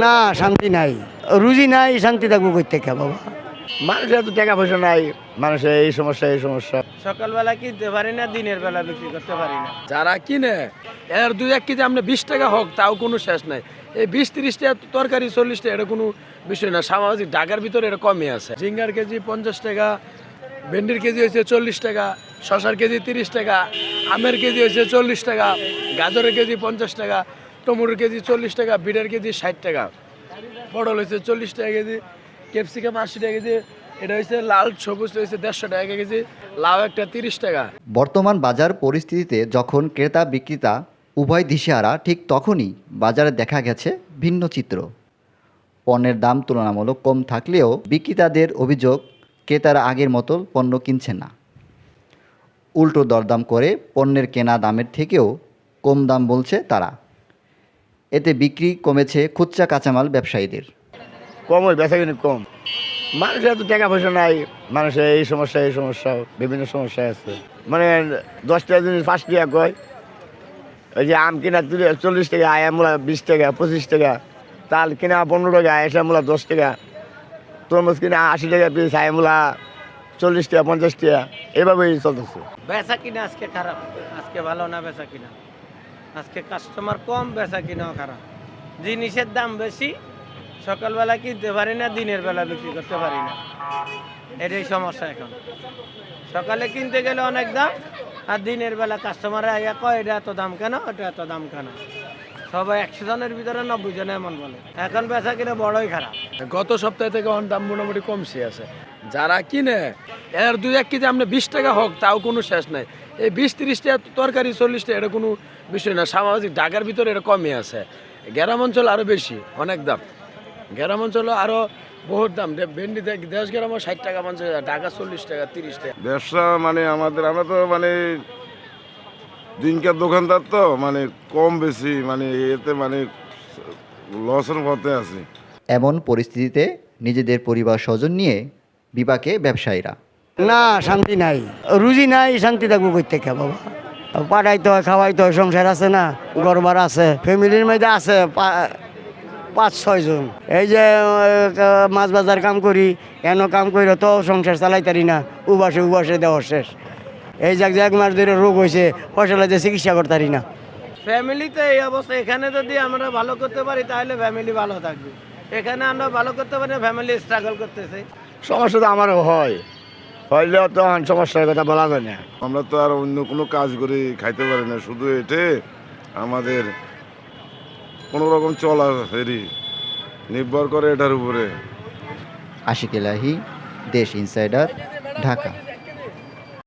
না, শান্তি নাই, রুজি নাই, শান্তি থাকবো কই থেকে বাবা? মানুষের তো টাকা পয়সা নাই, মানুষের এই সমস্যা এই সমস্যা। সকালবেলা কিনতে পারি না, দিনের বেলা বিক্রি করতে পারি না। যারা কিনে এর 2-1 কেজি আপনি 20 টাকা হোক তাও কোনো শেষ নাই। এই 20-30 টাকা তরকারি 40 টাকা এটা কোনো বিষয় না। সামাজিক ঢাকার ভিতরে এটা কমই আছে। ঝিঙ্গার কেজি 50 টাকা, ভেন্ডির কেজি হয়েছে 40 টাকা, শশার কেজি 30 টাকা, আমের কেজি হয়েছে 40 টাকা, গাজরের কেজি 50 টাকা, টমেটোর কেজি 40 টাকা, বিটের কেজি 60 টাকা, পটল হয়েছে 40 টাকা কেজি, ক্যাপসিকাম 80 টাকা কেজি, এটা হয়েছে লাল সবুজ হয়েছে 150 টাকা কেজি, লাউ একটা 30 টাকা। বর্তমান বাজার পরিস্থিতিতে যখন ক্রেতা বিক্রেতা উভয় দিশেহারা, ঠিক তখনই বাজারে দেখা গেছে ভিন্ন চিত্র। পণ্যের দাম তুলনামূলক কম থাকলেও বিক্রেতাদের অভিযোগ ক্রেতারা আগের মতো পণ্য কিনছে না। উল্টো দরদাম করে পণ্যের কেনা দামের থেকেও কম দাম বলছে তারা। এতে বিক্রি কমেছে খুচরা কাঁচামাল ব্যবসায়ীদের। কম ওই বেচা কিনি কম, মানুষের তো টাকা পয়সা নাই, মানুষের এই সমস্যা এই সমস্যা, বিভিন্ন সমস্যা আছে। মানে 10 টাকা জিনিস 5 টাকা কয়, ওই যে আম কিনা 40 টাকা, আয়া মূলা 20 টাকা 25 টাকা, তাল কিনা 15 টাকা, আয়সা মূলা 10 টাকা, তরমুজ কিনা 80 টাকা পিস, আয়া মূলা 40 টাকা 50 টাকা, এভাবেই চলতেছে। বেচা কিনা আজকে খারাপ, আজকে ভালো না বেচা কিনা। আজকে কাস্টমার কম, বেচা কিনাও খারাপ, জিনিসের দাম বেশি, সকালবেলা কিনতে পারি না, দিনের বেলা বিক্রি করতে পারি না। এটাই সমস্যা এখন। সকালে কিনতে গেলে অনেক দাম, আর দিনের বেলা কাস্টমারে আইয়া কয় এটা এত দাম কেন, এটা এত দাম কেন। সবাই 100 জনের ভিতরে 90 জন এমন বলে। এখন বেচা কিনা বড়ই খারাপ। গত সপ্তাহ থেকে এখন দাম মোটামুটি কমছে আছে। যারা কিনে এর 2-1 কেজি আপনি 20 টাকা হোক তাও কোনো শেষ নাই। এই 20-30 টাকা তরকারি 40 টাকা এটা কোনো বিষয় না। সামাজিক ঢাকার ভিতরে এটা কমই আছে। গ্রাম অঞ্চল আরও বেশি, অনেক দাম। গ্রাম অঞ্চলে আরও বহুত দাম। ভেন্ডি দেশ গ্রামে 60 টাকা 50 টাকা, ঢাকা 40 টাকা 30 টাকা। ব্যবসা মানে আমরা তো মানে দিনকার দোকানদার, তো মানে কম বেশি মানে এতে মানে লসের পথে আছি। এমন পরিস্থিতিতে নিজেদের পরিবার স্বজন নিয়ে বিপাকে ব্যবসায়ীরা। না, শান্তি নাই, রুজি নাই, শান্তি থাকবো কই থেকে বাবা? পাঠাইতে হয়, খাওয়াইতে হয়, সংসার আছে না, ঘরবার আছে, ফ্যামিলির মধ্যে আছে 5-6 জন। এই যে মাছ বাজার কাম করি, এন কাম করি তো সংসার চালাইতারি না, উবাসে দেওয়া শেষ। এই যে 1 মাস ধরে রোগ হয়েছে, পয়সা লাগে চিকিৎসা করতারি না। ফ্যামিলিতে এই অবস্থা। এখানে যদি আমরা ভালো করতে পারি তাহলে ফ্যামিলি ভালো থাকবে। এখানে আমরা ভালো করতে পারি না, ফ্যামিলি স্ট্রাগল করতেছে। সমস্যা তো আমারও হয়, হইলেও তো সমস্যার কথা বলা যায় না। আমরা তো আর অন্য কোনো কাজ করে খাইতে পারি না, শুধু এটে আমাদের কোনো রকম চলা ফেরি নির্ভর করে এটার উপরে। আশিক এলাহি, দেশ ইনসাইডার, ঢাকা।